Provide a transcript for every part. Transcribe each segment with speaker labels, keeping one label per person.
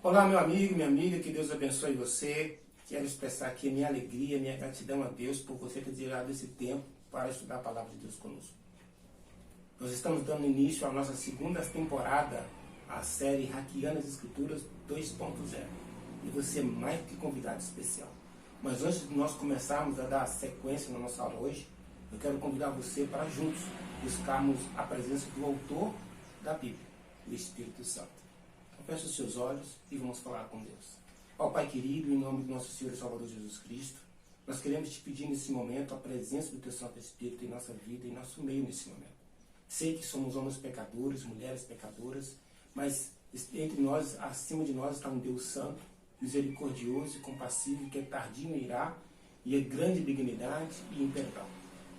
Speaker 1: Olá, meu amigo, minha amiga, que Deus abençoe você. Quero expressar aqui a minha alegria, minha gratidão a Deus por você ter tirado esse tempo para estudar a palavra de Deus conosco. Nós estamos dando início à nossa segunda temporada, a série Hackeando as Escrituras 2.0. E você é mais que convidado especial. Mas antes de nós começarmos a dar sequência na nossa aula hoje, eu quero convidar você para juntos buscarmos a presença do autor da Bíblia, o Espírito Santo. Então, feche os seus olhos e vamos falar com Deus. Ó Pai querido, em nome do nosso Senhor e Salvador Jesus Cristo, nós queremos te pedir nesse momento a presença do Teu Santo Espírito em nossa vida, em nosso meio nesse momento. Sei que somos homens pecadores, mulheres pecadoras, mas entre nós, acima de nós, está um Deus santo, misericordioso e compassivo, que é tardio em irar e é grande em benignidade e em perdão.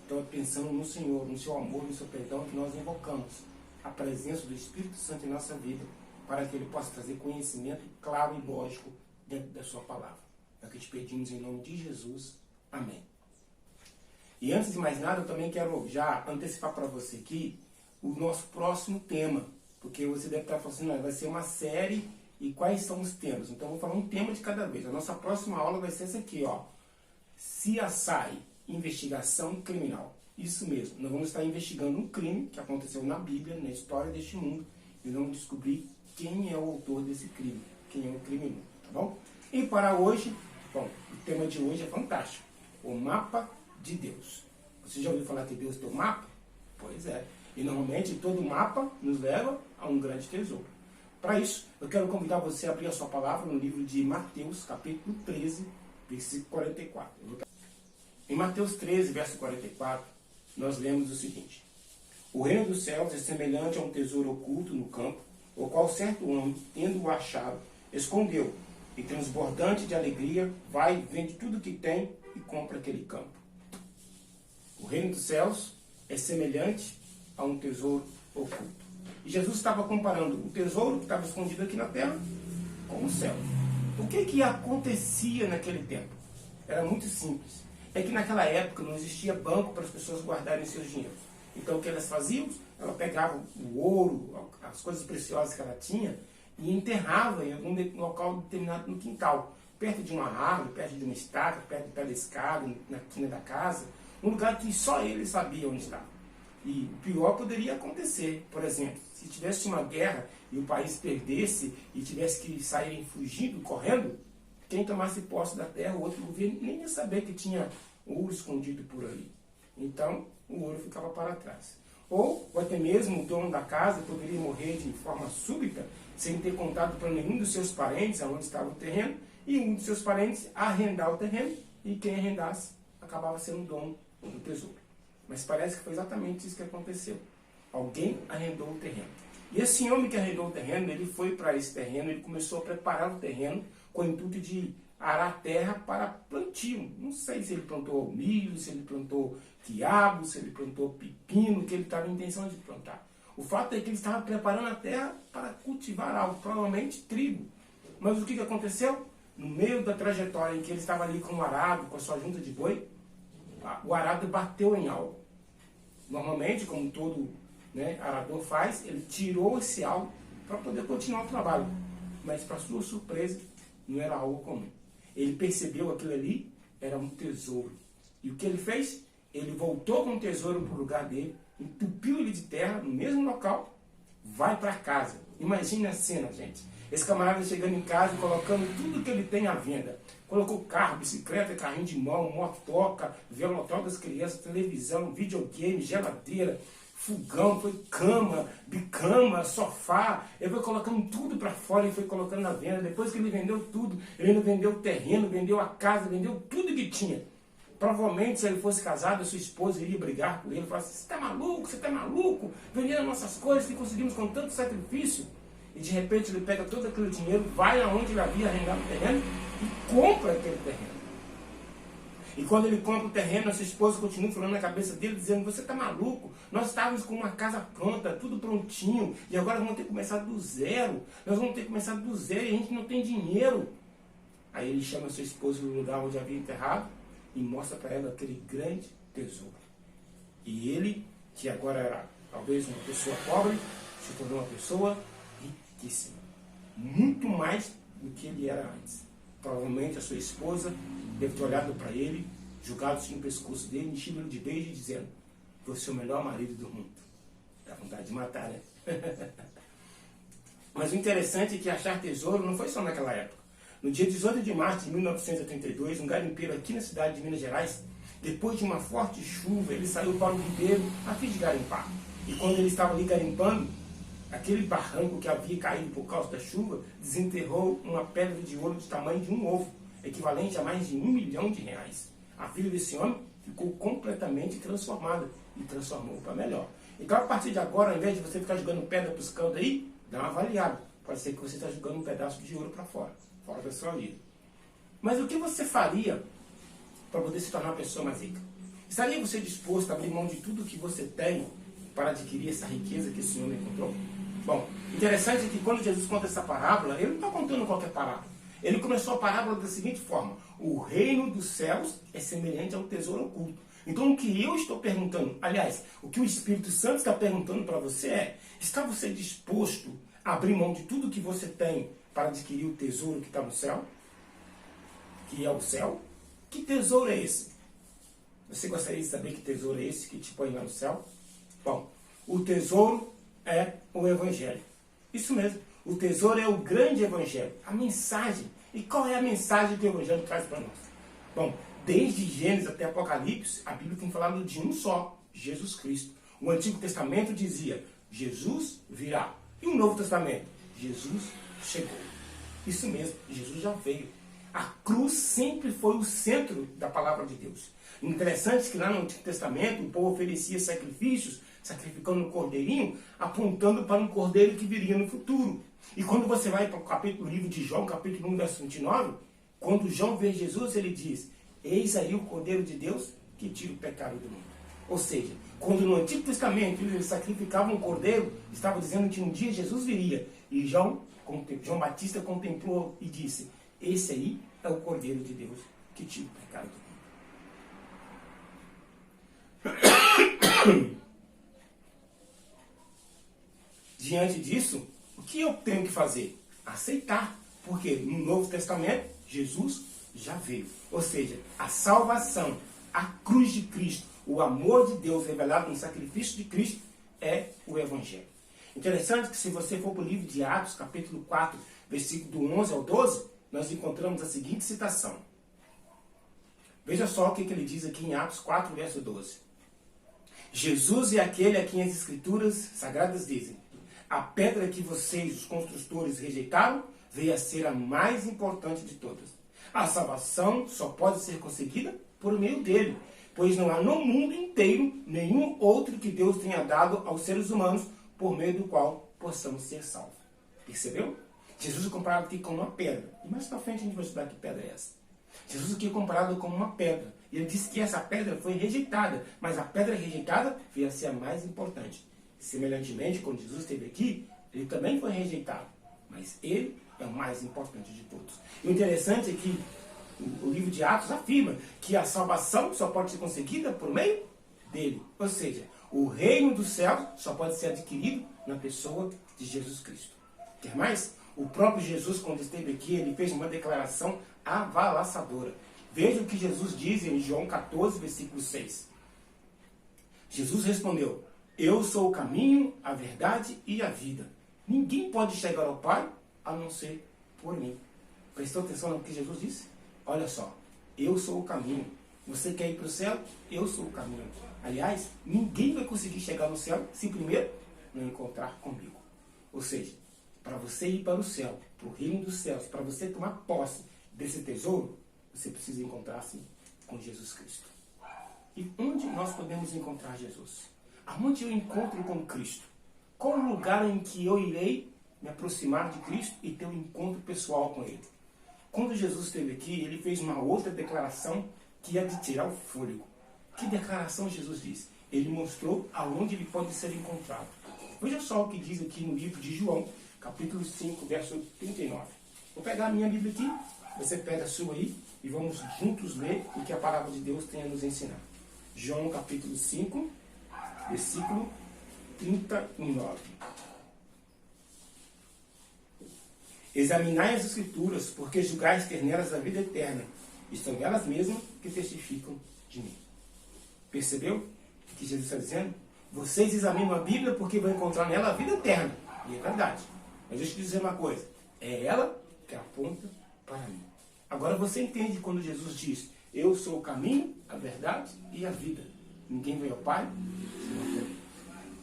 Speaker 1: Então, pensando no Senhor, no seu amor, no seu perdão, que nós invocamos a presença do Espírito Santo em nossa vida, para que Ele possa trazer conhecimento claro e lógico dentro da sua palavra. É o que te pedimos em nome de Jesus. Amém. E antes de mais nada, eu também quero já antecipar para você aqui o nosso próximo tema, porque você deve estar falando assim, vai ser uma série e quais são os temas. Então, eu vou falar um tema de cada vez. A nossa próxima aula vai ser essa aqui, ó. CSI, Investigação Criminal. Isso mesmo, nós vamos estar investigando um crime que aconteceu na Bíblia, na história deste mundo, e vamos descobrir quem é o autor desse crime, quem é o criminoso, tá bom? E para hoje, bom, o tema de hoje é fantástico, o mapa de Deus. Você já ouviu falar que Deus tem um mapa? Pois é, e normalmente todo mapa nos leva a um grande tesouro. Para isso, eu quero convidar você a abrir a sua palavra no livro de Mateus, capítulo 13, versículo 44. Em Mateus 13, verso 44, nós lemos o seguinte: o reino dos céus é semelhante a um tesouro oculto no campo, o qual certo homem, tendo-o achado, escondeu, e transbordante de alegria, vai, vende tudo que tem e compra aquele campo. O reino dos céus é semelhante a um tesouro oculto. E Jesus estava comparando o tesouro que estava escondido aqui na terra com o céu. O que acontecia naquele tempo? Era muito simples. É que naquela época não existia banco para as pessoas guardarem seus dinheiros. Então o que elas faziam? Ela pegava o ouro, as coisas preciosas que ela tinha e enterrava em algum local determinado no quintal, perto de uma árvore, perto de uma estaca, perto do pé da escada, na quina da casa, um lugar que só ele sabia onde estava. E o pior poderia acontecer, por exemplo, se tivesse uma guerra e o país perdesse e tivesse que sair fugindo, correndo, quem tomasse posse da terra, o outro governo nem ia saber que tinha ouro escondido por ali. Então, o ouro ficava para trás. Ou até mesmo o dono da casa poderia morrer de forma súbita, sem ter contado para nenhum dos seus parentes aonde estava o terreno, e um dos seus parentes arrendar o terreno, e quem arrendasse acabava sendo o dono do tesouro. Mas parece que foi exatamente isso que aconteceu. Alguém arrendou o terreno. E esse homem que arrendou o terreno, ele foi para esse terreno, ele começou a preparar o terreno com o intuito de arar a terra para plantio. Não sei se ele plantou milho, se ele plantou quiabo, se ele plantou pepino, que ele estava em intenção de plantar. O fato é que ele estava preparando a terra para cultivar algo, provavelmente trigo. Mas o que aconteceu? No meio da trajetória em que ele estava ali com o arado, com a sua junta de boi, o arado bateu em algo. Normalmente, como todo arador faz, ele tirou esse algo para poder continuar o trabalho. Mas, para sua surpresa, não era algo comum. Ele percebeu aquilo ali era um tesouro. E o que ele fez? Ele voltou com o tesouro para o lugar dele, entupiu ele de terra no mesmo local, vai para casa. Imagine a cena, gente. Esse camarada chegando em casa e colocando tudo que ele tem à venda. Colocou carro, bicicleta, carrinho de mão, motoca, velotão das crianças, televisão, videogame, geladeira, fogão, foi cama, bicama, sofá. Ele foi colocando tudo para fora e foi colocando na venda. Depois que ele vendeu tudo, ele ainda vendeu o terreno, vendeu a casa, vendeu tudo que tinha. Provavelmente, se ele fosse casado, a sua esposa iria brigar com ele. Falar assim, você está maluco, você está maluco? Vendendo nossas coisas que conseguimos com tanto sacrifício. E de repente ele pega todo aquele dinheiro, vai aonde ele havia arrendado o terreno e compra aquele terreno. E quando ele compra o terreno, a sua esposa continua falando na cabeça dele, dizendo, você está maluco? Nós estávamos com uma casa pronta, tudo prontinho, e agora vamos ter que começar do zero. Nós vamos ter que começar do zero e a gente não tem dinheiro. Aí ele chama a sua esposa no lugar onde havia enterrado e mostra para ela aquele grande tesouro. E ele, que agora era talvez uma pessoa pobre, se tornou uma pessoa riquíssima. Muito mais do que ele era antes. Provavelmente a sua esposa deve ter olhado para ele, jogado-se no pescoço dele, enchido de beijo e dizendo: você é o melhor marido do mundo. Dá vontade de matar, né? Mas o interessante é que achar tesouro não foi só naquela época. No dia 18 de março de 1982, um garimpeiro aqui na cidade de Minas Gerais, depois de uma forte chuva, ele saiu para o ribeiro a fim de garimpar. E quando ele estava ali garimpando, aquele barranco que havia caído por causa da chuva desenterrou uma pedra de ouro do tamanho de um ovo, equivalente a mais de R$1 milhão. A vida desse homem ficou completamente transformada e transformou para melhor. Então, a partir de agora, ao invés de você ficar jogando pedra para os cantos aí, dá uma avaliada. Pode ser que você está jogando um pedaço de ouro para fora da sua vida. Mas o que você faria para poder se tornar uma pessoa mais rica? Estaria você disposto a abrir mão de tudo que você tem para adquirir essa riqueza que esse homem encontrou? Bom, interessante é que quando Jesus conta essa parábola, ele não está contando qualquer parábola. Ele começou a parábola da seguinte forma: o reino dos céus é semelhante ao tesouro oculto. Então o que eu estou perguntando, aliás, o que o Espírito Santo está perguntando para você é: está você disposto a abrir mão de tudo que você tem para adquirir o tesouro que está no céu? Que é o céu? Que tesouro é esse? Você gostaria de saber que tesouro é esse que te põe lá no céu? Bom, o tesouro é o Evangelho. Isso mesmo. O tesouro é o grande Evangelho. A mensagem. E qual é a mensagem que o Evangelho traz para nós? Bom, desde Gênesis até Apocalipse, a Bíblia tem falado de um só, Jesus Cristo. O Antigo Testamento dizia: Jesus virá. E o Novo Testamento? Jesus chegou. Isso mesmo, Jesus já veio. A cruz sempre foi o centro da palavra de Deus. Interessante que lá no Antigo Testamento o povo oferecia sacrifícios, sacrificando um cordeirinho, apontando para um cordeiro que viria no futuro. E quando você vai para o livro de João, capítulo 1, verso 29, quando João vê Jesus, ele diz: eis aí o Cordeiro de Deus que tira o pecado do mundo. Ou seja, quando no Antigo Testamento eles sacrificavam um cordeiro, estava dizendo que um dia Jesus viria. E João Batista contemplou e disse: esse aí é o Cordeiro de Deus que tira o pecado do mundo. Diante disso, o que eu tenho que fazer? Aceitar. Porque no Novo Testamento, Jesus já veio. Ou seja, a salvação, a cruz de Cristo, o amor de Deus revelado no sacrifício de Cristo é o Evangelho. Interessante que se você for para o livro de Atos, capítulo 4, versículo do 11 ao 12, nós encontramos a seguinte citação. Veja só o que ele diz aqui em Atos 4, verso 12. Jesus é aquele a quem as Escrituras Sagradas dizem: a pedra que vocês, os construtores, rejeitaram, veio a ser a mais importante de todas. A salvação só pode ser conseguida por meio dele, pois não há no mundo inteiro nenhum outro que Deus tenha dado aos seres humanos por meio do qual possamos ser salvos. Percebeu? Jesus é comparado aqui com uma pedra. E mais para frente a gente vai estudar que pedra é essa. Jesus aqui é comparado com uma pedra. E ele disse que essa pedra foi rejeitada, mas a pedra rejeitada veio a ser a mais importante. Semelhantemente, quando Jesus esteve aqui, ele também foi rejeitado, mas ele é o mais importante de todos. E o interessante é que o livro de Atos afirma que a salvação só pode ser conseguida por meio dele. Ou seja, o reino do céu só pode ser adquirido na pessoa de Jesus Cristo. Quer mais? O próprio Jesus, quando esteve aqui, ele fez uma declaração avalaçadora. Veja o que Jesus diz em João 14, versículo 6. Jesus respondeu: eu sou o caminho, a verdade e a vida. Ninguém pode chegar ao Pai a não ser por mim. Prestou atenção no que Jesus disse? Olha só, eu sou o caminho. Você quer ir para o céu? Eu sou o caminho. Aliás, ninguém vai conseguir chegar no céu se primeiro não encontrar comigo. Ou seja, para você ir para o céu, para o reino dos céus, para você tomar posse desse tesouro, você precisa encontrar-se com Jesus Cristo. E onde nós podemos encontrar Jesus? Aonde eu encontro com Cristo? Qual o lugar em que eu irei me aproximar de Cristo e ter um encontro pessoal com Ele? Quando Jesus esteve aqui, Ele fez uma outra declaração que é de tirar o fôlego. Que declaração Jesus disse? Ele mostrou aonde Ele pode ser encontrado. Veja só o que diz aqui no livro de João, capítulo 5, verso 39. Vou pegar a minha Bíblia aqui, você pega a sua aí e vamos juntos ler o que a palavra de Deus tem a nos ensinar. João, capítulo 5, versículo 39. Examinai as Escrituras, porque julgais ter nelas a vida eterna, e são elas mesmas que testificam de mim. Percebeu o que Jesus está dizendo? Vocês examinam a Bíblia porque vão encontrar nela a vida eterna. E é verdade. Mas deixa eu te dizer uma coisa. É ela que aponta para mim. Agora você entende quando Jesus diz: eu sou o caminho, a verdade e a vida. Ninguém vem ao Pai senão por mim.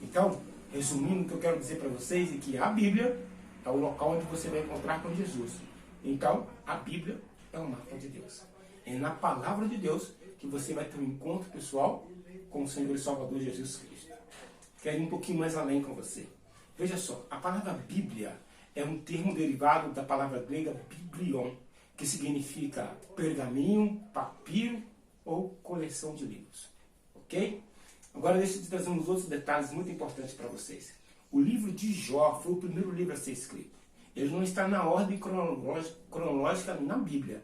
Speaker 1: Então, resumindo, o que eu quero dizer para vocês é que a Bíblia é o local onde você vai encontrar com Jesus. Então, a Bíblia é o mapa de Deus. É na palavra de Deus que você vai ter um encontro pessoal com o Senhor e Salvador Jesus Cristo. Quero ir um pouquinho mais além com você. Veja só, a palavra Bíblia é um termo derivado da palavra grega biblion, que significa pergaminho, papiro ou coleção de livros. Ok? Agora deixa eu te trazer uns outros detalhes muito importantes para vocês. O livro de Jó foi o primeiro livro a ser escrito. Ele não está na ordem cronológica na Bíblia,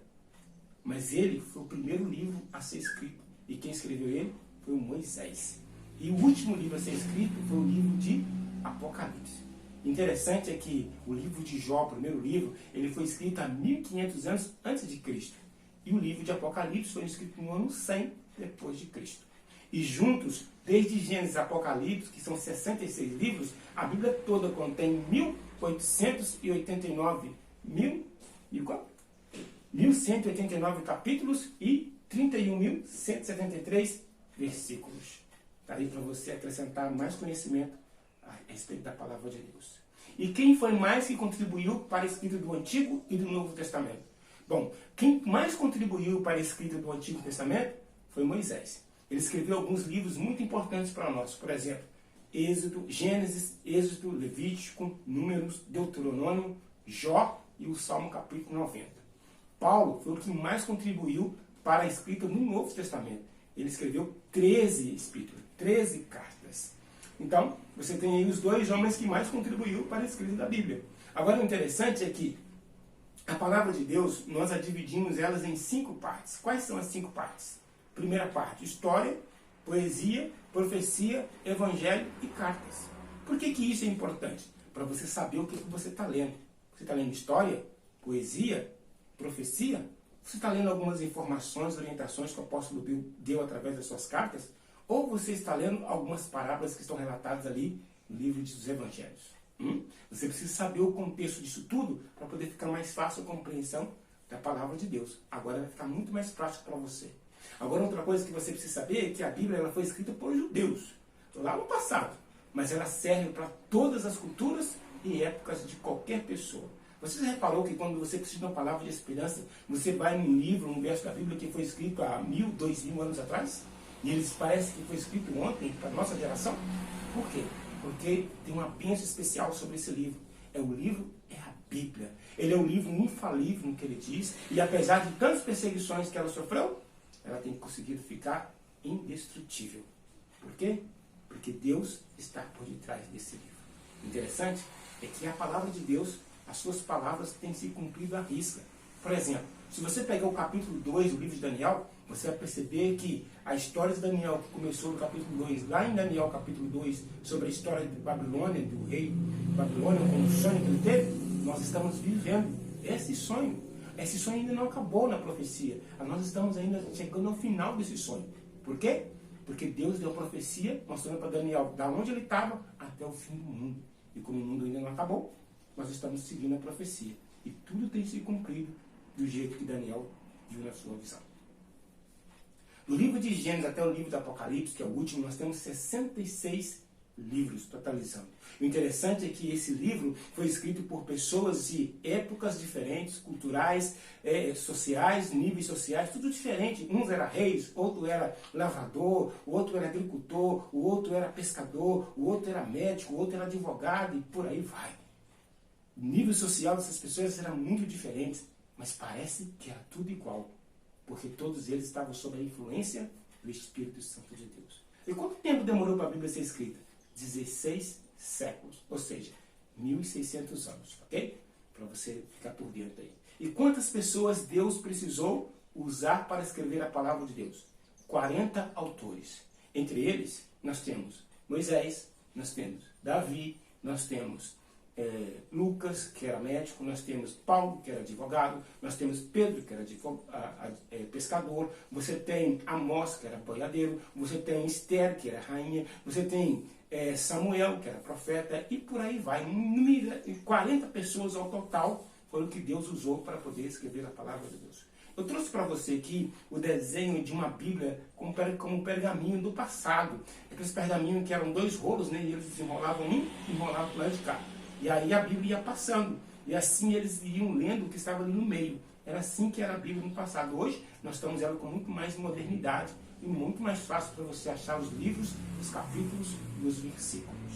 Speaker 1: mas ele foi o primeiro livro a ser escrito. E quem escreveu ele foi o Moisés. E o último livro a ser escrito foi o livro de Apocalipse. Interessante é que o livro de Jó, o primeiro livro, ele foi escrito há 1500 anos antes de Cristo. E o livro de Apocalipse foi escrito no ano 100 depois de Cristo. E juntos, desde Gênesis e Apocalipse, que são 66 livros, a Bíblia toda contém 1189 capítulos e 31.173 versículos. Está aí para você acrescentar mais conhecimento a respeito da palavra de Deus. E quem foi mais que contribuiu para a escrita do Antigo e do Novo Testamento? Bom, quem mais contribuiu para a escrita do Antigo Testamento foi Moisés. Ele escreveu alguns livros muito importantes para nós. Por exemplo, Gênesis, Êxodo, Levítico, Números, Deuteronômio, Jó e o Salmo capítulo 90. Paulo foi o que mais contribuiu para a escrita do Novo Testamento. Ele escreveu 13 epístolas, 13 cartas. Então, você tem aí os dois homens que mais contribuíram para a escrita da Bíblia. Agora, o interessante é que a palavra de Deus, nós a dividimos elas em 5 partes. Quais são as 5 partes? Primeira parte, história, poesia, profecia, evangelho e cartas. Por que isso é importante? Para você saber o que você está lendo. Você está lendo história, poesia, profecia? Você está lendo algumas informações, orientações que o apóstolo deu através das suas cartas? Ou você está lendo algumas parábolas que estão relatadas ali no livro dos evangelhos? Você precisa saber o contexto disso tudo para poder ficar mais fácil a compreensão da palavra de Deus. Agora vai ficar muito mais prático para você. Agora, outra coisa que você precisa saber é que a Bíblia ela foi escrita por judeus, lá no passado. Mas ela serve para todas as culturas e épocas de qualquer pessoa. Você já reparou que quando você precisa de uma palavra de esperança, você vai num livro, num verso da Bíblia que foi escrito há 1000, 2000 anos atrás? E eles parecem que foi escrito ontem para a nossa geração? Por quê? Porque tem uma bênção especial sobre esse livro. O livro é a Bíblia. Ele é um livro infalível no que ele diz. E apesar de tantas perseguições que ela sofreu, ela tem conseguido ficar indestrutível. Por quê? Porque Deus está por detrás desse livro. Interessante é que a palavra de Deus, as suas palavras têm se cumprido à risca. Por exemplo, se você pegar o capítulo 2 do livro de Daniel, você vai perceber que a história de Daniel, que começou no capítulo 2, lá em Daniel capítulo 2, sobre a história de Babilônia, do rei de Babilônia, com o sonho que ele teve, nós estamos vivendo esse sonho. Esse sonho ainda não acabou na profecia. Nós estamos ainda chegando ao final desse sonho. Por quê? Porque Deus deu a profecia mostrando para Daniel da onde ele estava até o fim do mundo. E como o mundo ainda não acabou, nós estamos seguindo a profecia. E tudo tem se cumprido do jeito que Daniel viu na sua visão. Do livro de Gênesis até o livro do Apocalipse, que é o último, nós temos 66 livros, totalizando. O interessante é que esse livro foi escrito por pessoas de épocas diferentes, culturais, sociais, níveis sociais, tudo diferente. Uns eram reis, outro era lavrador, o outro era agricultor, o outro era pescador, o outro era médico, o outro era advogado e por aí vai. O nível social dessas pessoas era muito diferente, mas parece que era tudo igual, porque todos eles estavam sob a influência do Espírito Santo de Deus. E quanto tempo demorou para a Bíblia ser escrita? 16 séculos, ou seja, 1600 anos, ok? Para você ficar por dentro aí. E quantas pessoas Deus precisou usar para escrever a palavra de Deus? 40 autores. Entre eles, nós temos Moisés, nós temos Davi, nós temos Lucas, que era médico, nós temos Paulo, que era advogado, nós temos Pedro, que era pescador, você tem Amós, que era boiadeiro, você tem Esther, que era rainha, você tem Samuel, que era profeta, e por aí vai. 40 pessoas ao total foram que Deus usou para poder escrever a palavra de Deus. Eu trouxe para você aqui o desenho de uma Bíblia como um pergaminho do passado. Aqueles pergaminhos que eram 2 rolos, né? E eles desenrolavam um e enrolavam para o lado de cá. E aí a Bíblia ia passando. E assim eles iam lendo o que estava ali no meio. Era assim que era a Bíblia no passado. Hoje nós estamos ela com muito mais modernidade e muito mais fácil para você achar os livros, os capítulos e os versículos.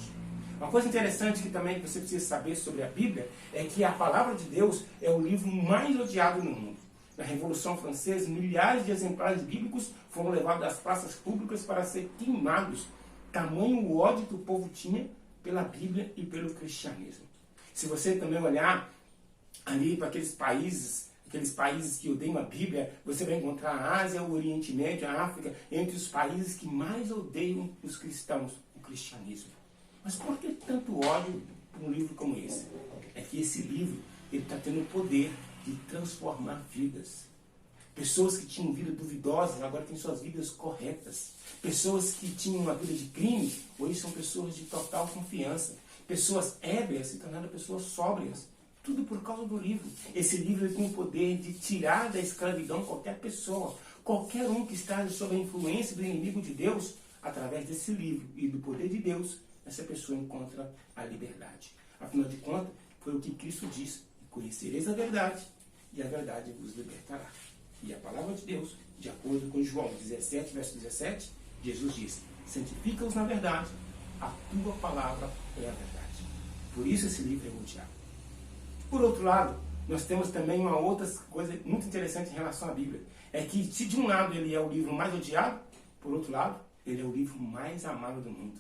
Speaker 1: Uma coisa interessante que também você precisa saber sobre a Bíblia é que a palavra de Deus é o livro mais odiado no mundo. Na Revolução Francesa, milhares de exemplares bíblicos foram levados das praças públicas para ser queimados. Tamanho o ódio que o povo tinha pela Bíblia e pelo cristianismo. Se você também olhar ali para aqueles países que odeiam a Bíblia, você vai encontrar a Ásia, o Oriente Médio, a África, entre os países que mais odeiam os cristãos, o cristianismo. Mas por que tanto ódio por um livro como esse? É que esse livro está tendo o poder de transformar vidas. Pessoas que tinham vida duvidosas, agora têm suas vidas corretas. Pessoas que tinham uma vida de crime, hoje são pessoas de total confiança. Pessoas ébrias se tornaram pessoas sóbrias. Tudo por causa do livro. Esse livro tem o poder de tirar da escravidão qualquer pessoa. Qualquer um que está sob a influência do inimigo de Deus, através desse livro e do poder de Deus, essa pessoa encontra a liberdade. Afinal de contas, foi o que Cristo disse: conhecereis a verdade, e a verdade vos libertará. E a palavra de Deus, de acordo com João 17, verso 17, Jesus diz: santifica-os na verdade, a tua palavra é a verdade. Por isso esse livro é odiado. Por outro lado, nós temos também uma outra coisa muito interessante em relação à Bíblia. É que se de um lado ele é o livro mais odiado, por outro lado, ele é o livro mais amado do mundo.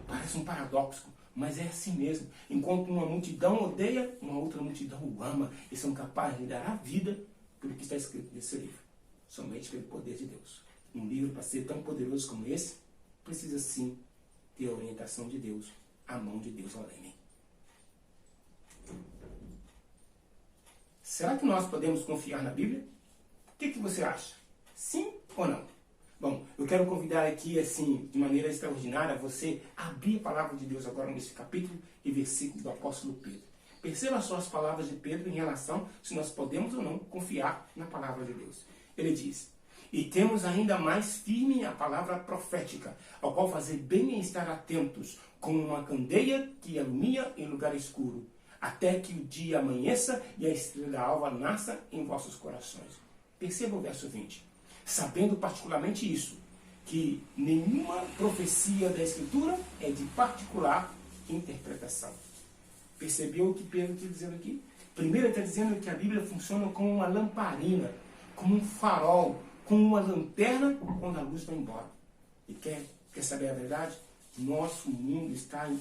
Speaker 1: Parece um paradoxo, mas é assim mesmo. Enquanto uma multidão odeia, uma outra multidão o ama. E são capazes de dar a vida pelo que está escrito nesse livro. Somente pelo poder de Deus. Um livro, para ser tão poderoso como esse, precisa sim ter a orientação de Deus, a mão de Deus ao leme. Será que nós podemos confiar na Bíblia? O que você acha? Sim ou não? Bom, eu quero convidar aqui, assim, de maneira extraordinária, você abrir a palavra de Deus agora nesse capítulo e versículo do apóstolo Pedro. Perceba só as palavras de Pedro em relação se nós podemos ou não confiar na palavra de Deus. Ele diz: e temos ainda mais firme a palavra profética, ao qual fazer bem em estar atentos, como uma candeia que ilumina em lugar escuro, até que o dia amanheça e a estrela alva nasça em vossos corações. Perceba o verso 20. Sabendo particularmente isso, que nenhuma profecia da Escritura é de particular interpretação. Percebeu o que Pedro está dizendo aqui? Primeiro ele está dizendo que a Bíblia funciona como uma lamparina, como um farol, como uma lanterna quando a luz vai embora. E quer saber a verdade? Nosso mundo está em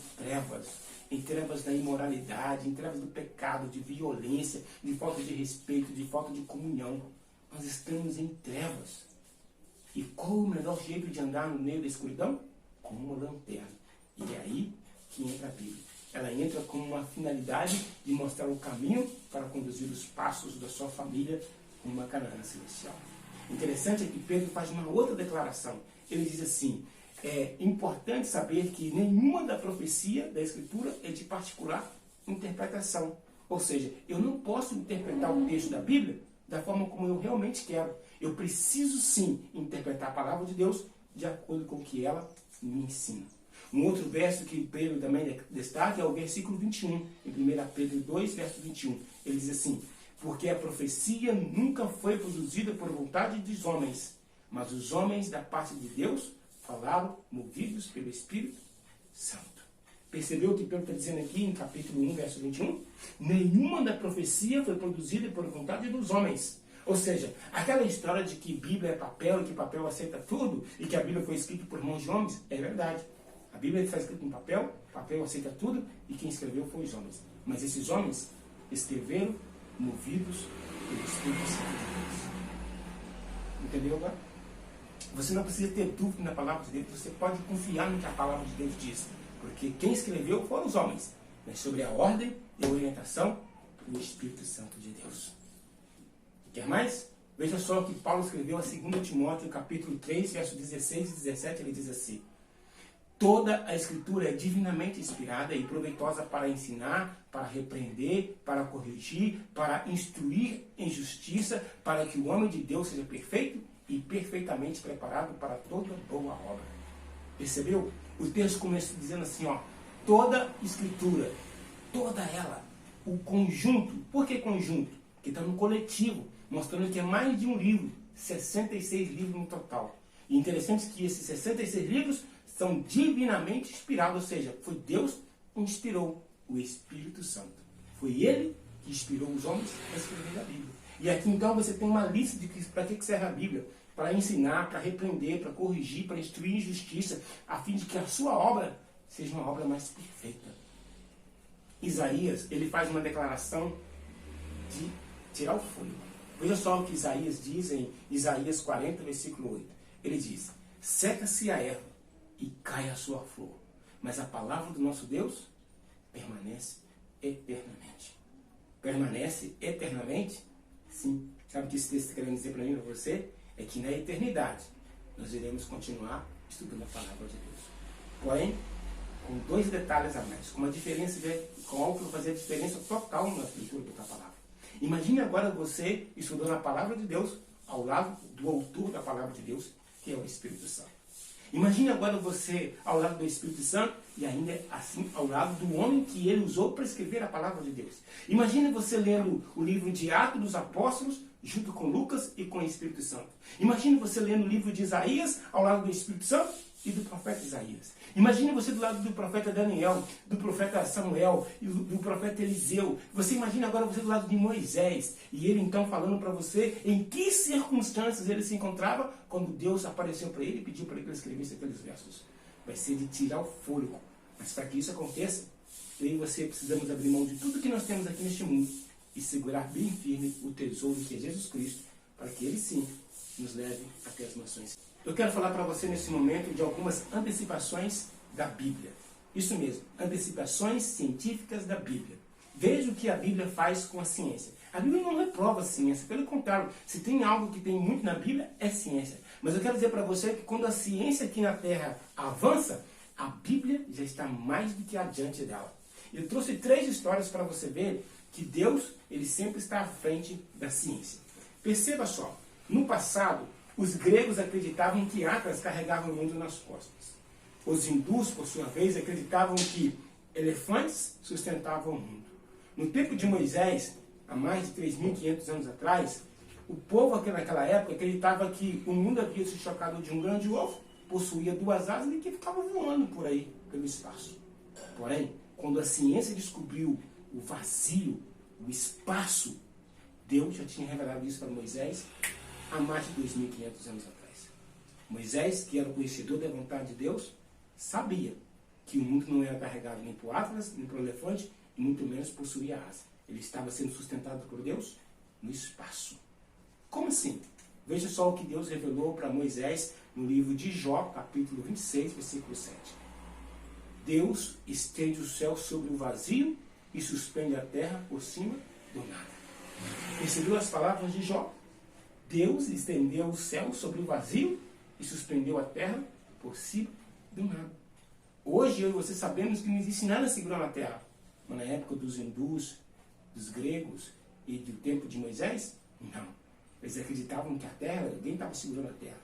Speaker 1: trevas da imoralidade, em trevas do pecado, de violência, de falta de respeito, de falta de comunhão. Nós estamos em trevas. E qual o melhor jeito de andar no meio da escuridão? Com uma lanterna. E é aí que entra a Bíblia. Ela entra com uma finalidade de mostrar o caminho para conduzir os passos da sua família com uma Canaã celestial. Interessante é que Pedro faz uma outra declaração. Ele diz assim: é importante saber que nenhuma da profecia da Escritura é de particular interpretação. Ou seja, eu não posso interpretar o texto da Bíblia da forma como eu realmente quero. Eu preciso sim interpretar a palavra de Deus de acordo com o que ela me ensina. Um outro verso que Pedro também destaca é o versículo 21, em 1 Pedro 2, verso 21. Ele diz assim: porque a profecia nunca foi produzida por vontade dos homens, mas os homens da parte de Deus falaram movidos pelo Espírito Santo. Percebeu o que Pedro está dizendo aqui em capítulo 1, verso 21? Nenhuma da profecia foi produzida por vontade dos homens. Ou seja, aquela história de que Bíblia é papel e que papel aceita tudo e que a Bíblia foi escrita por mãos de homens, é verdade. A Bíblia está escrita em papel, papel aceita tudo e quem escreveu foi os homens. Mas esses homens escreveram movidos pelo Espírito Santo de Deus. Entendeu agora? Você não precisa ter dúvida na palavra de Deus, você pode confiar no que a palavra de Deus diz. Porque quem escreveu foram os homens. mas sobre a ordem e a orientação do Espírito Santo de Deus. Quer mais? Veja só o que Paulo escreveu a 2 Timóteo, capítulo 3, versos 16 e 17, ele diz assim: toda a Escritura é divinamente inspirada e proveitosa para ensinar, para repreender, para corrigir, para instruir em justiça, para que o homem de Deus seja perfeito e perfeitamente preparado para toda boa obra. Percebeu? O texto começa dizendo assim, ó, toda Escritura, toda ela, o conjunto. Por que conjunto? Porque está no coletivo, mostrando que é mais de um livro, 66 livros no total. E interessante que esses 66 livros são divinamente inspirados, ou seja, foi Deus que inspirou o Espírito Santo. Foi Ele que inspirou os homens a escrever a Bíblia. E aqui então você tem uma lista de para que serve a Bíblia. Para ensinar, para repreender, para corrigir, para instruir em justiça, a fim de que a sua obra seja uma obra mais perfeita. Isaías, ele faz uma declaração de tirar o fôlego. Veja só o que Isaías diz em Isaías 40, versículo 8. Ele diz: seca-se a erva e cai a sua flor, mas a palavra do nosso Deus permanece eternamente. Permanece eternamente? Sim. Sabe o que esse texto está querendo dizer para mim e para você? É que na eternidade nós iremos continuar estudando a palavra de Deus. Porém, com dois detalhes a mais, com algo que vai fazer a diferença total na leitura da palavra. Imagine agora você estudando a palavra de Deus ao lado do autor da palavra de Deus, que é o Espírito Santo. Imagine agora você ao lado do Espírito Santo e ainda assim ao lado do homem que ele usou para escrever a palavra de Deus. Imagine você lendo o livro de Atos dos Apóstolos junto com Lucas e com o Espírito Santo. Imagine você lendo o livro de Isaías ao lado do Espírito Santo e do profeta Isaías. Imagine você do lado do profeta Daniel, do profeta Samuel e do profeta Eliseu. Você imagina agora você do lado de Moisés e ele então falando para você em que circunstâncias ele se encontrava quando Deus apareceu para ele e pediu para ele que ele escrevesse aqueles versos. Vai ser de tirar o fôlego. Mas para que isso aconteça, eu e você precisamos abrir mão de tudo que nós temos aqui neste mundo e segurar bem firme o tesouro que é Jesus Cristo, para que ele sim nos leve até as nações. Eu quero falar para você nesse momento de algumas antecipações da Bíblia. Isso mesmo, antecipações científicas da Bíblia. Veja o que a Bíblia faz com a ciência. A Bíblia não reprova a ciência, pelo contrário, se tem algo que tem muito na Bíblia, é ciência. Mas eu quero dizer para você que quando a ciência aqui na Terra avança, a Bíblia já está mais do que adiante dela. Eu trouxe 3 histórias para você ver que Deus, ele sempre está à frente da ciência. Perceba só, no passado, os gregos acreditavam que Atlas carregava o mundo nas costas. Os hindus, por sua vez, acreditavam que elefantes sustentavam o mundo. No tempo de Moisés, há mais de 3.500 anos atrás, o povo naquela época acreditava que o mundo havia se chocado de um grande ovo, possuía 2 asas e que ficava voando por aí, pelo espaço. Porém, quando a ciência descobriu o vazio, o espaço, Deus já tinha revelado isso para Moisés há mais de 2.500 anos atrás. Moisés, que era o conhecedor da vontade de Deus, sabia que o mundo não era carregado nem por Atlas, nem por elefante, e muito menos possuía asa. Ele estava sendo sustentado por Deus no espaço. Como assim? Veja só o que Deus revelou para Moisés no livro de Jó, capítulo 26, versículo 7. Deus estende o céu sobre o vazio e suspende a terra por cima do nada. Percebeu as palavras de Jó? Deus estendeu o céu sobre o vazio e suspendeu a terra por cima do nada. Hoje eu e você sabemos que não existe nada segurando a terra. Mas na época dos hindus, dos gregos e do tempo de Moisés, não. Eles acreditavam que a terra, alguém estava segurando a terra.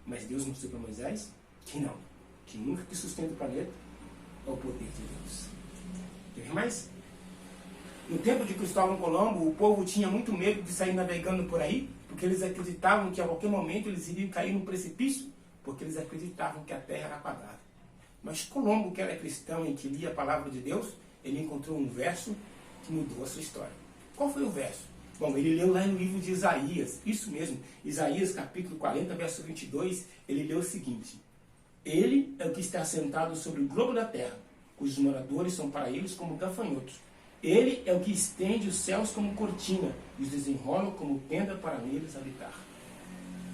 Speaker 1: Mas Deus mostrou para Moisés que não. Que nunca que sustenta o planeta é o poder de Deus. Quer ver mais? No tempo de Cristóvão Colombo, o povo tinha muito medo de sair navegando por aí, porque eles acreditavam que a qualquer momento eles iriam cair no precipício, porque eles acreditavam que a terra era quadrada. Mas Colombo, que era cristão e que lia a palavra de Deus, ele encontrou um verso que mudou a sua história. Qual foi o verso? Bom, ele leu lá no livro de Isaías, isso mesmo, Isaías capítulo 40, verso 22, ele leu o seguinte: Ele é o que está sentado sobre o globo da terra, cujos moradores são para eles como gafanhotos. Ele é o que estende os céus como cortina e os desenrola como tenda para neles habitar.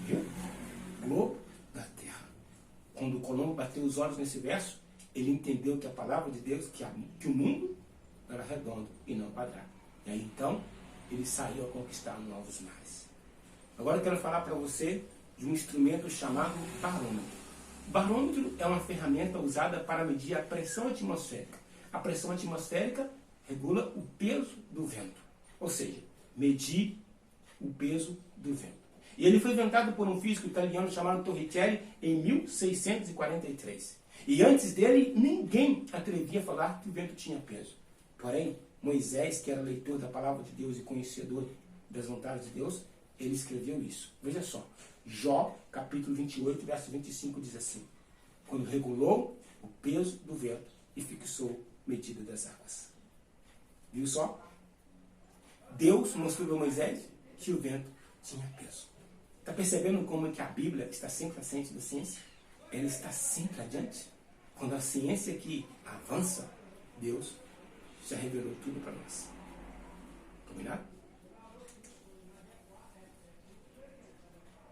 Speaker 1: Viu? Globo da terra. Quando Colombo bateu os olhos nesse verso, ele entendeu que a palavra de Deus, que o mundo era redondo e não quadrado. E aí então ele saiu a conquistar novos mares. Agora eu quero falar para você de um instrumento chamado barômetro. O barômetro é uma ferramenta usada para medir a pressão atmosférica. A pressão atmosférica regula o peso do vento, ou seja, medir o peso do vento. E ele foi inventado por um físico italiano chamado Torricelli em 1643. E antes dele, ninguém atrevia a falar que o vento tinha peso. Porém, Moisés, que era leitor da palavra de Deus e conhecedor das vontades de Deus, ele escreveu isso. Veja só, Jó, capítulo 28, verso 25, diz assim: quando regulou o peso do vento e fixou medida das águas. Viu só? Deus mostrou a Moisés que o vento tinha peso. Está percebendo como é que a Bíblia está sempre à frente da ciência? Ela está sempre adiante. Quando a ciência aqui avança, Deus já revelou tudo para nós. Combinado?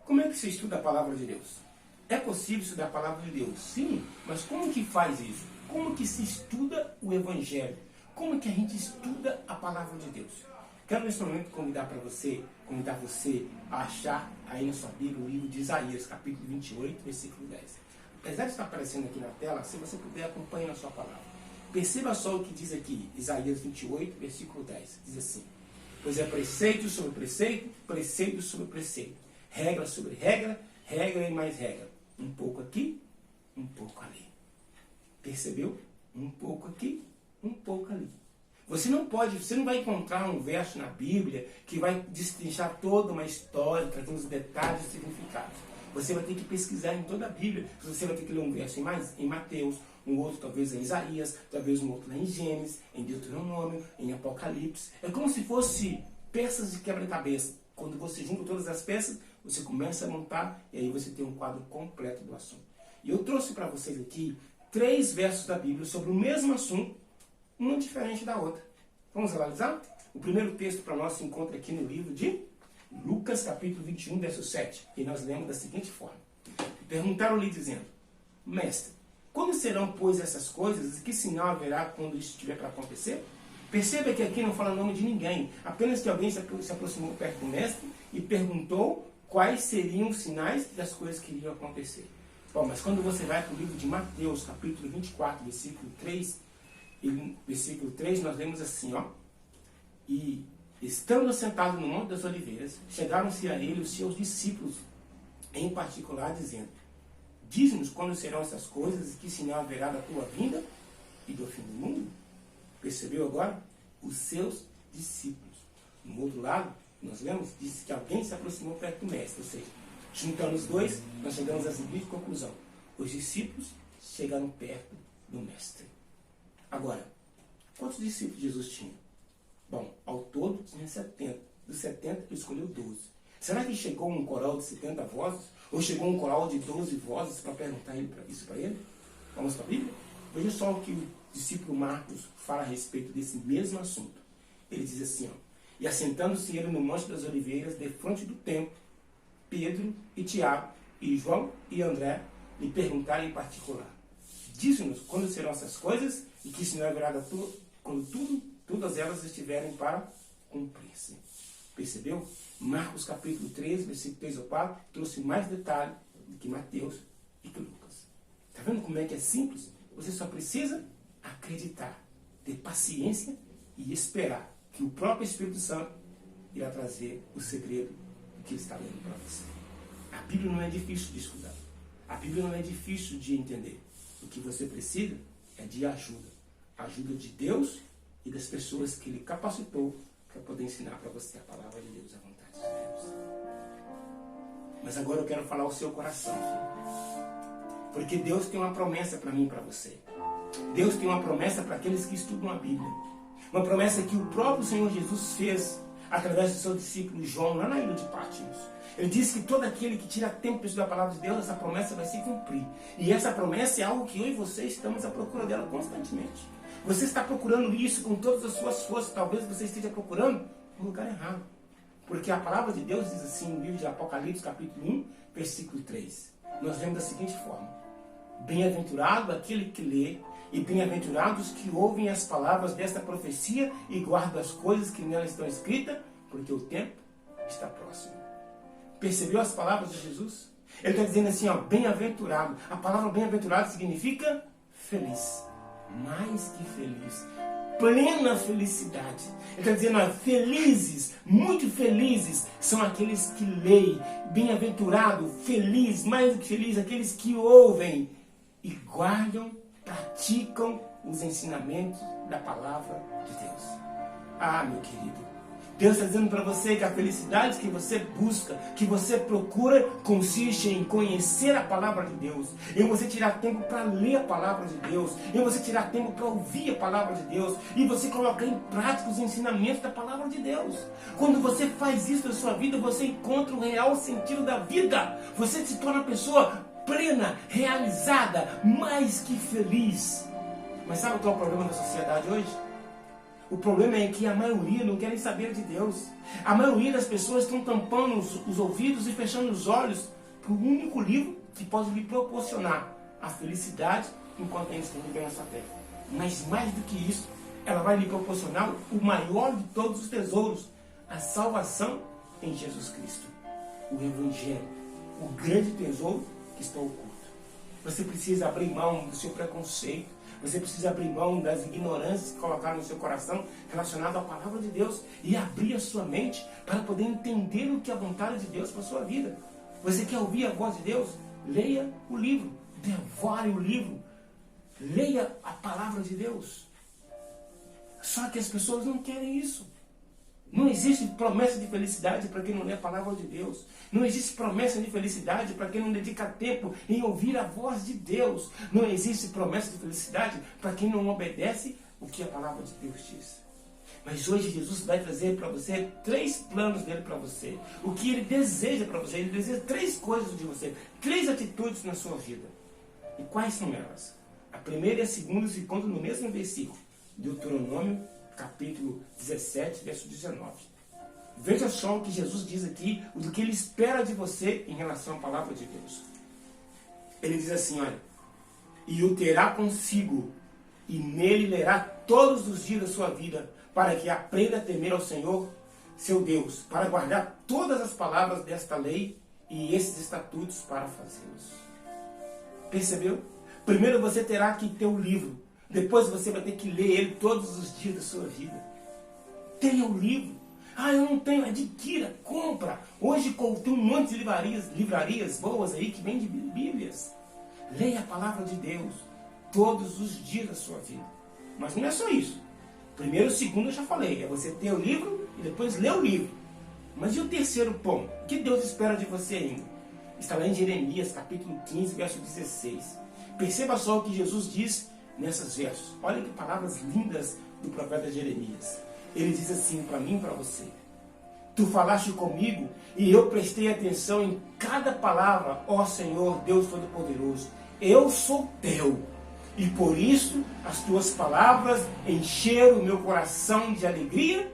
Speaker 1: Como é que se estuda a palavra de Deus? É possível estudar a palavra de Deus? Sim, mas como que faz isso? Como que se estuda o Evangelho? Como que a gente estuda a palavra de Deus? Quero nesse momento convidar você a achar aí na sua Bíblia o livro de Isaías, capítulo 28, versículo 10. Apesar de estar aparecendo aqui na tela, se você puder, acompanhe na sua palavra. Perceba só o que diz aqui, Isaías 28, versículo 10. Diz assim: pois é preceito sobre preceito, preceito sobre preceito, regra sobre regra, regra e mais regra. Um pouco aqui, um pouco ali. Percebeu? Um pouco aqui, um pouco ali. Você não vai encontrar um verso na Bíblia que vai destrinchar toda uma história, trazendo os detalhes e significados. Você vai ter que pesquisar em toda a Bíblia. Você vai ter que ler um verso em Mateus, um outro talvez em Isaías, talvez um outro lá em Gênesis, em Deuteronômio, em Apocalipse. É como se fosse peças de quebra-cabeça. Quando você junta todas as peças, você começa a montar e aí você tem um quadro completo do assunto. E eu trouxe para vocês aqui 3 versos da Bíblia sobre o mesmo assunto, uma diferente da outra. Vamos analisar? O primeiro texto para nós se encontra aqui no livro de Lucas, capítulo 21, verso 7. E nós lemos da seguinte forma: perguntaram-lhe dizendo: mestre, quando serão, pois, essas coisas? E que sinal haverá quando isso estiver para acontecer? Perceba que aqui não fala o nome de ninguém, apenas que alguém se aproximou perto do mestre e perguntou quais seriam os sinais das coisas que iriam acontecer. Bom, mas quando você vai para o livro de Mateus, capítulo 24, versículo 3, nós lemos assim, ó: e estando sentado no Monte das Oliveiras, chegaram-se a ele os seus discípulos, em particular, dizendo: diz-nos quando serão essas coisas e que sinal haverá da tua vinda e do fim do mundo? Percebeu agora? Os seus discípulos. No outro lado, nós lemos, disse que alguém se aproximou perto do mestre, ou seja, juntando os dois, nós chegamos à seguinte conclusão: os discípulos chegaram perto do mestre. Agora, quantos discípulos Jesus tinha? Bom, ao todo tinha 70. Dos 70, ele escolheu 12. Será que chegou um coral de 70 vozes? Ou chegou um coral de 12 vozes para perguntar isso para ele? Vamos para a Bíblia? Veja só o que o discípulo Marcos fala a respeito desse mesmo assunto. Ele diz assim, ó: e assentando-se ele no Monte das Oliveiras, defronte do templo, Pedro e Tiago, e João e André lhe perguntaram em particular: diz-nos quando serão essas coisas e que sinal haverá quando todas elas estiverem para cumprir-se. Percebeu? Marcos capítulo 13, versículo 3 ou 4, trouxe mais detalhe do que Mateus e que Lucas. Está vendo como é que é simples? Você só precisa acreditar, ter paciência e esperar que o próprio Espírito Santo irá trazer o segredo do que ele está lendo para você. A Bíblia não é difícil de estudar. A Bíblia não é difícil de entender. O que você precisa é de ajuda. Ajuda de Deus e das pessoas que Ele capacitou para poder ensinar para você a palavra de Deus, a vontade de Deus. Mas agora eu quero falar ao seu coração, filho. Porque Deus tem uma promessa para mim e para você. Deus tem uma promessa para aqueles que estudam a Bíblia. Uma promessa que o próprio Senhor Jesus fez através do seu discípulo João, lá na ilha de Patmos. Ele disse que todo aquele que tira tempo para estudar a palavra de Deus, essa promessa vai se cumprir. E essa promessa é algo que eu e você estamos à procura dela constantemente. Você está procurando isso com todas as suas forças. Talvez você esteja procurando no lugar errado. Porque a palavra de Deus diz assim no livro de Apocalipse, capítulo 1, versículo 3. Nós lemos da seguinte forma: Bem-aventurado aquele que lê, e bem-aventurados que ouvem as palavras desta profecia e guardam as coisas que nela estão escritas, porque o tempo está próximo. Percebeu as palavras de Jesus? Ele está dizendo assim, ó, bem-aventurado. A palavra bem-aventurado significa feliz. Mais que feliz. Plena felicidade. Ele está dizendo, ó, felizes, muito felizes são aqueles que leem. Bem-aventurado, feliz, mais do que feliz, aqueles que ouvem e guardam, praticam os ensinamentos da palavra de Deus. Ah, meu querido, Deus está dizendo para você que a felicidade que você busca, que você procura, consiste em conhecer a palavra de Deus, em você tirar tempo para ler a palavra de Deus, em você tirar tempo para ouvir a palavra de Deus, e você colocar em prática os ensinamentos da palavra de Deus. Quando você faz isso na sua vida, você encontra o real sentido da vida. Você se torna uma pessoa plena, realizada, mais que feliz. Mas sabe qual é o problema da sociedade hoje? O problema é que a maioria não querem saber de Deus. A maioria das pessoas estão tampando os ouvidos e fechando os olhos para o único livro que pode lhe proporcionar a felicidade enquanto ainda estão vivendo nessa terra. Mas mais do que isso, ela vai lhe proporcionar o maior de todos os tesouros, a salvação em Jesus Cristo. O Evangelho, o grande tesouro que está oculto. Você precisa abrir mão do seu preconceito. Você precisa abrir mão das ignorâncias que colocaram no seu coração relacionado à palavra de Deus e abrir a sua mente para poder entender o que é a vontade de Deus para a sua vida. Você quer ouvir a voz de Deus? Leia o livro. Devore o livro. Leia a palavra de Deus. Só que as pessoas não querem isso. Não existe promessa de felicidade para quem não lê a palavra de Deus. Não existe promessa de felicidade para quem não dedica tempo em ouvir a voz de Deus. Não existe promessa de felicidade para quem não obedece o que a palavra de Deus diz. Mas hoje Jesus vai trazer para você 3 planos dele para você. O que ele deseja para você. Ele deseja 3 coisas de você. 3 atitudes na sua vida. E quais são elas? A primeira e a segunda se encontram no mesmo versículo. Deuteronômio, capítulo 17, verso 19. Veja só o que Jesus diz aqui, o que ele espera de você em relação à palavra de Deus. Ele diz assim, olha, e o terá consigo, e nele lerá todos os dias da sua vida, para que aprenda a temer ao Senhor, seu Deus, para guardar todas as palavras desta lei e esses estatutos para fazê-los. Percebeu? Primeiro você terá que ter o livro. Depois você vai ter que ler ele todos os dias da sua vida. Tenha o livro. Ah, eu não tenho. Adquira, compra. Hoje tem um monte de livrarias boas aí que vendem bíblias. Leia a palavra de Deus todos os dias da sua vida. Mas não é só isso. Primeiro, segundo, eu já falei. É você ter o livro e depois ler o livro. Mas e o terceiro ponto? O que Deus espera de você ainda? Está lá em Jeremias, capítulo 15, verso 16. Perceba só o que Jesus diz nesses versos. Olha que palavras lindas do profeta Jeremias. Ele diz assim para mim e para você. Tu falaste comigo e eu prestei atenção em cada palavra, ó Senhor, Deus Todo-Poderoso. Eu sou teu. E por isso as tuas palavras encheram o meu coração de alegria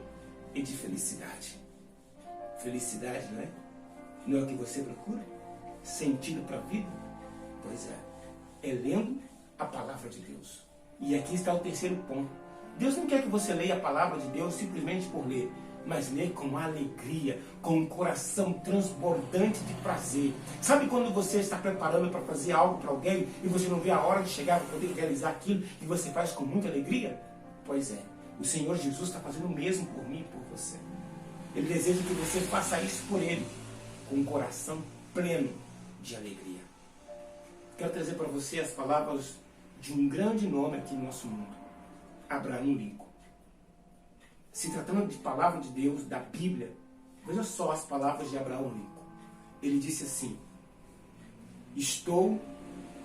Speaker 1: e de felicidade. Felicidade, não é? Não é o que você procura? Sentido para a vida? Pois é. É lendo a palavra de Deus. E aqui está o terceiro ponto. Deus não quer que você leia a palavra de Deus simplesmente por ler, mas ler com alegria, com um coração transbordante de prazer. Sabe quando você está preparando para fazer algo para alguém e você não vê a hora de chegar para poder realizar aquilo e você faz com muita alegria? Pois é, o Senhor Jesus está fazendo o mesmo por mim e por você. Ele deseja que você faça isso por Ele, com um coração pleno de alegria. Quero trazer para você as palavras de um grande nome aqui no nosso mundo, Abraham Lincoln. Se tratando de palavra de Deus, da Bíblia, veja só as palavras de Abraham Lincoln. Ele disse assim: estou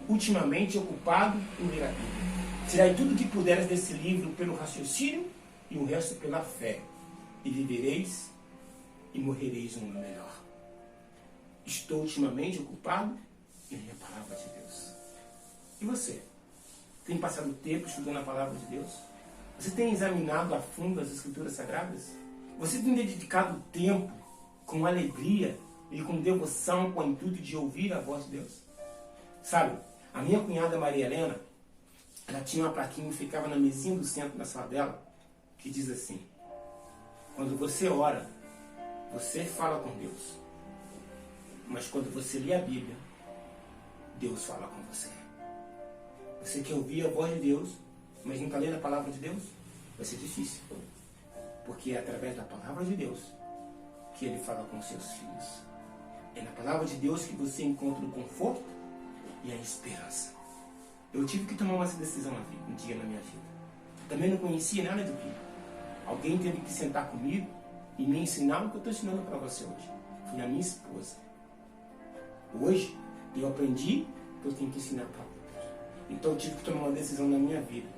Speaker 1: ultimamente ocupado em ler a Bíblia. Tirai tudo o que puderes desse livro pelo raciocínio e o resto pela fé, e vivereis e morrereis um mundo melhor. Estou ultimamente ocupado em ler a palavra de Deus. E você? Tem passado tempo estudando a palavra de Deus? Você tem examinado a fundo as Escrituras Sagradas? Você tem dedicado tempo com alegria e com devoção, com o intuito de ouvir a voz de Deus? Sabe, A minha cunhada Maria Helena, ela tinha uma plaquinha que ficava na mesinha do centro da sala dela, que diz assim: quando você ora, você fala com Deus. Mas quando você lê a Bíblia, Deus fala com você. Você quer ouvir a voz de Deus, mas não está lendo a palavra de Deus? Vai ser difícil. Porque é através da palavra de Deus que Ele fala com seus filhos. É na palavra de Deus que você encontra o conforto e a esperança. Eu tive que tomar uma decisão um dia na minha vida. Também não conhecia nada de Bíblia. Alguém teve que sentar comigo e me ensinar o que eu estou ensinando para você hoje. Foi a minha esposa. Hoje, eu aprendi que eu tenho que ensinar para outros. Então eu tive que tomar uma decisão na minha vida.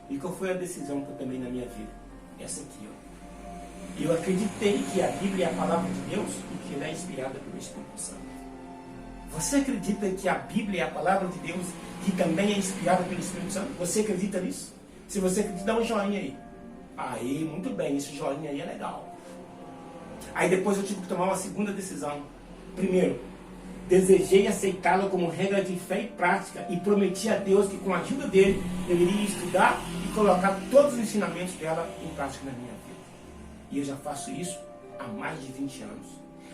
Speaker 1: E qual foi a decisão que eu tomei na minha vida? Essa aqui, ó. Eu acreditei que a Bíblia é a palavra de Deus e que ela é inspirada pelo Espírito Santo. Você acredita que a Bíblia é a palavra de Deus e também é inspirada pelo Espírito Santo? Você acredita nisso? Se você acredita, dá um joinha aí. Aí, muito bem, esse joinha aí é legal. Aí depois eu tive que tomar uma segunda decisão. Primeiro, desejei aceitá-la como regra de fé e prática e prometi a Deus que com a ajuda dele eu iria estudar e colocar todos os ensinamentos dela em prática na minha vida. E eu já faço isso há mais de 20 anos.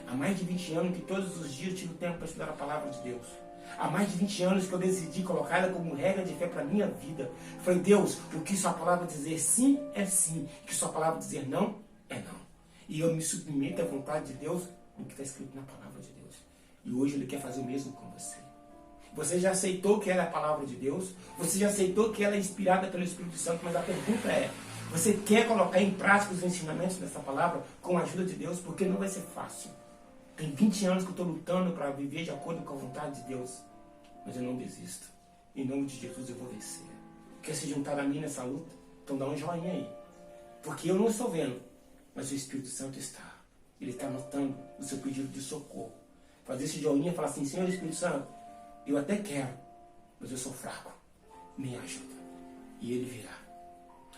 Speaker 1: Há mais de 20 anos que todos os dias eu tive tempo para estudar a palavra de Deus. Há mais de 20 anos que eu decidi colocar ela como regra de fé para a minha vida. Falei, Deus, o que sua palavra dizer sim é sim, o que sua palavra dizer não é não. E eu me submeto à vontade de Deus no que está escrito na palavra de Deus. E hoje Ele quer fazer o mesmo com você. Você já aceitou que ela é a palavra de Deus? Você já aceitou que ela é inspirada pelo Espírito Santo? Mas a pergunta é, você quer colocar em prática os ensinamentos dessa palavra com a ajuda de Deus? Porque não vai ser fácil. Tem 20 anos que eu estou lutando para viver de acordo com a vontade de Deus. Mas eu não desisto. Em nome de Jesus eu vou vencer. Quer se juntar a mim nessa luta? Então dá um joinha aí. Porque eu não estou vendo, mas o Espírito Santo está. Ele está notando o seu pedido de socorro. Fazer esse joinha e falar assim, Senhor Espírito Santo, eu até quero, mas eu sou fraco. Me ajuda. E Ele virá.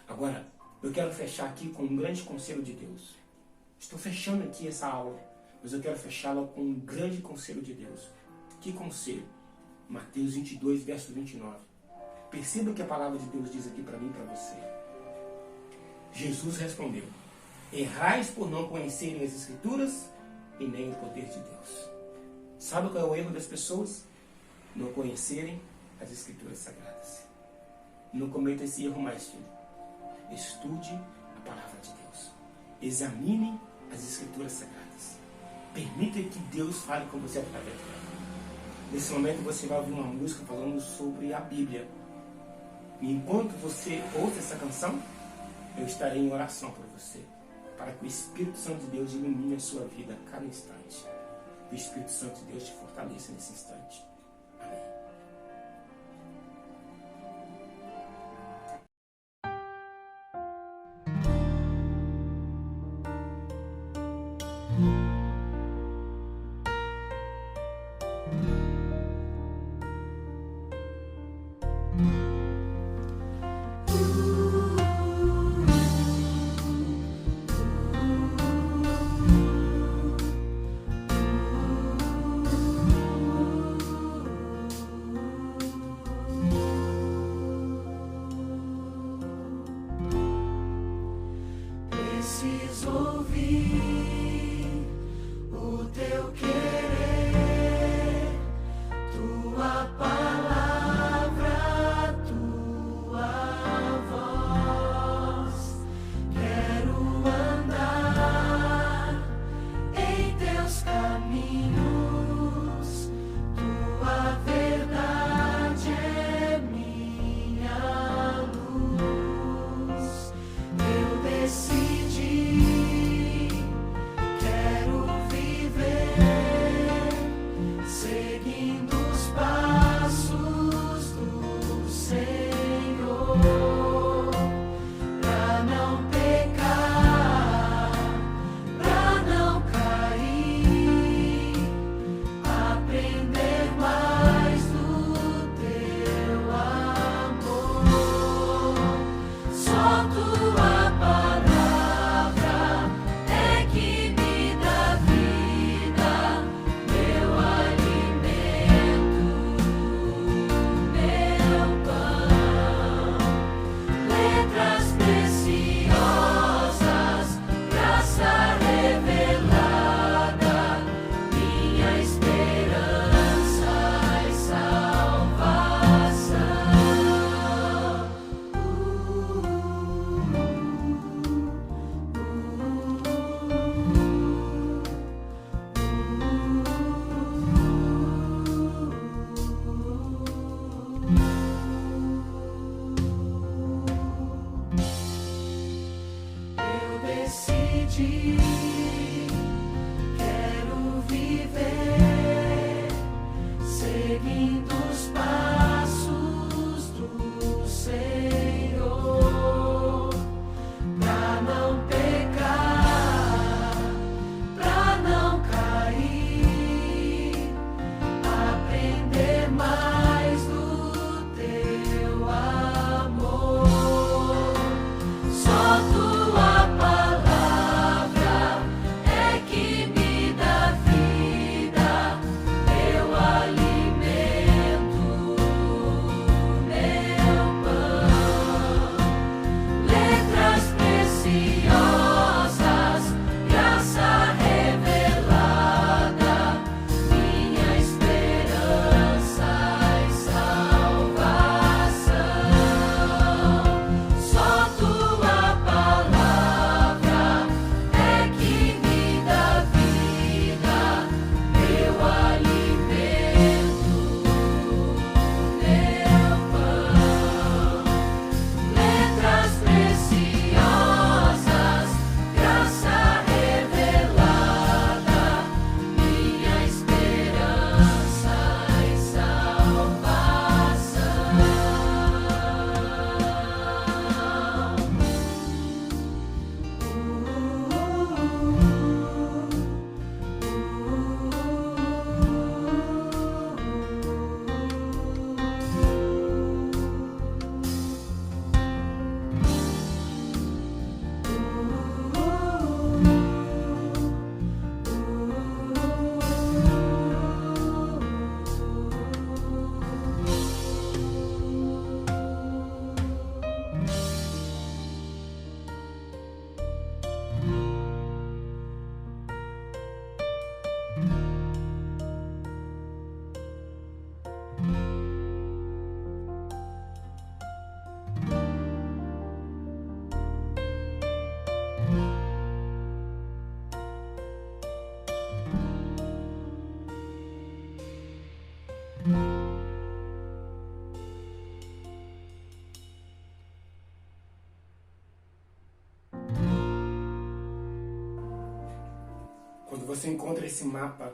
Speaker 1: Agora, eu quero fechar aqui com um grande conselho de Deus. Estou fechando aqui essa aula, mas eu quero fechá-la com um grande conselho de Deus. Que conselho? Mateus 22, verso 29. Perceba o que a palavra de Deus diz aqui para mim e para você. Jesus respondeu, errais por não conhecerem as Escrituras e nem o poder de Deus. Sabe qual é o erro das pessoas? Não conhecerem as Escrituras Sagradas. Não cometa esse erro mais, filho. Estude a palavra de Deus. Examine as Escrituras Sagradas. Permita que Deus fale com você através dela. Nesse momento você vai ouvir uma música falando sobre a Bíblia. E enquanto você ouve essa canção, eu estarei em oração por você, para que o Espírito Santo de Deus ilumine a sua vida a cada instante. O Espírito Santo de Deus te fortaleça nesse instante.
Speaker 2: ti. Quero viver seguindo os passos do Senhor, pra não pecar, pra não cair, aprender mais do teu amor. Só tua palavra é que me dá vida, meu alimento, meu pão. Letras preciosas, graça revelada, minha esperança e salvação. Só tua palavra é que me dá vida, meu alimento, meu pão. Letras preciosas, graça revelada, minha esperança e
Speaker 1: Quando você encontra esse mapa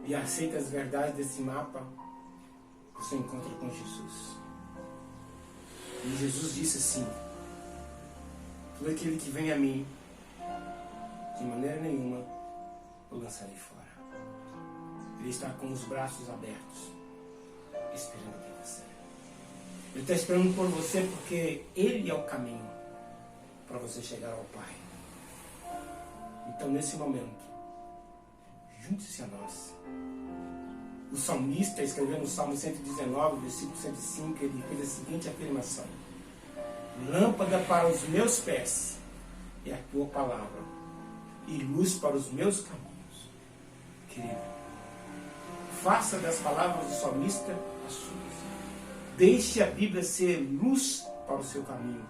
Speaker 1: e aceita as verdades desse mapa, você encontra com Jesus. E Jesus disse assim: todo aquele que vem a mim, de maneira nenhuma o lançarei fora. Ele está com os braços abertos, esperando por você. Ele está esperando por você porque Ele é o caminho para você chegar ao Pai. Então, nesse momento, junte-se a nós. O salmista, escrevendo o Salmo 119, versículo 105, ele fez a seguinte afirmação: lâmpada para os meus pés é a tua palavra, e luz para os meus caminhos. Querido, faça das palavras do salmista as suas. Deixe a Bíblia ser luz para o seu caminho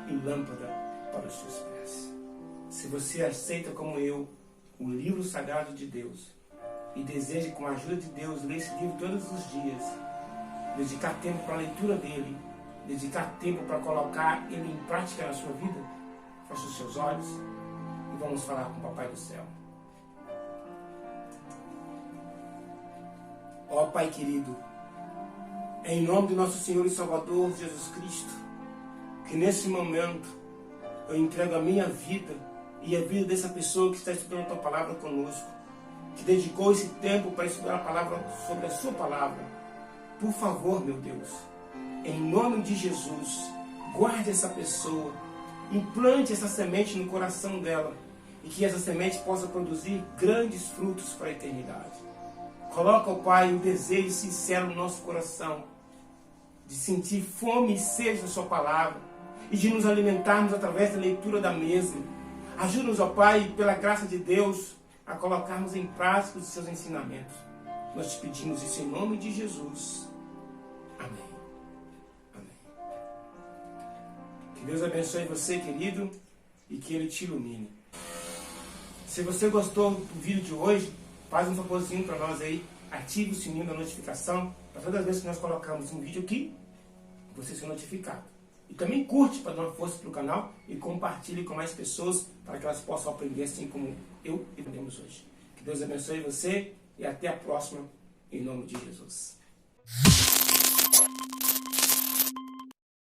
Speaker 1: e lâmpada para os seus pés. Se você aceita como eu o livro sagrado de Deus e deseja, com a ajuda de Deus, ler esse livro todos os dias, dedicar tempo para a leitura dele, dedicar tempo para colocar ele em prática na sua vida, feche os seus olhos e vamos falar com o Papai do Céu. Ó Pai querido, em nome do nosso Senhor e Salvador Jesus Cristo, que nesse momento eu entrego a minha vida e a vida dessa pessoa que está estudando a tua palavra conosco, que dedicou esse tempo para estudar a palavra, sobre a sua palavra. Por favor, meu Deus, em nome de Jesus, guarde essa pessoa, implante essa semente no coração dela e que essa semente possa produzir grandes frutos para a eternidade. Coloca, ó Pai, um desejo sincero no nosso coração de sentir fome e sede da sua palavra e de nos alimentarmos através da leitura da mesma. Ajuda-nos, ó Pai, pela graça de Deus, a colocarmos em prática os seus ensinamentos. Nós te pedimos isso em nome de Jesus. Amém. Amém. Que Deus abençoe você, querido, e que Ele te ilumine. Se você gostou do vídeo de hoje, faz um favorzinho para nós aí, ative o sininho da notificação, para todas as vezes que nós colocamos um vídeo aqui, você ser notificado. E também curte para dar uma força para o canal e compartilhe com mais pessoas para que elas possam aprender assim como eu e aprendemos hoje. Que Deus abençoe você e até a próxima, em nome de Jesus.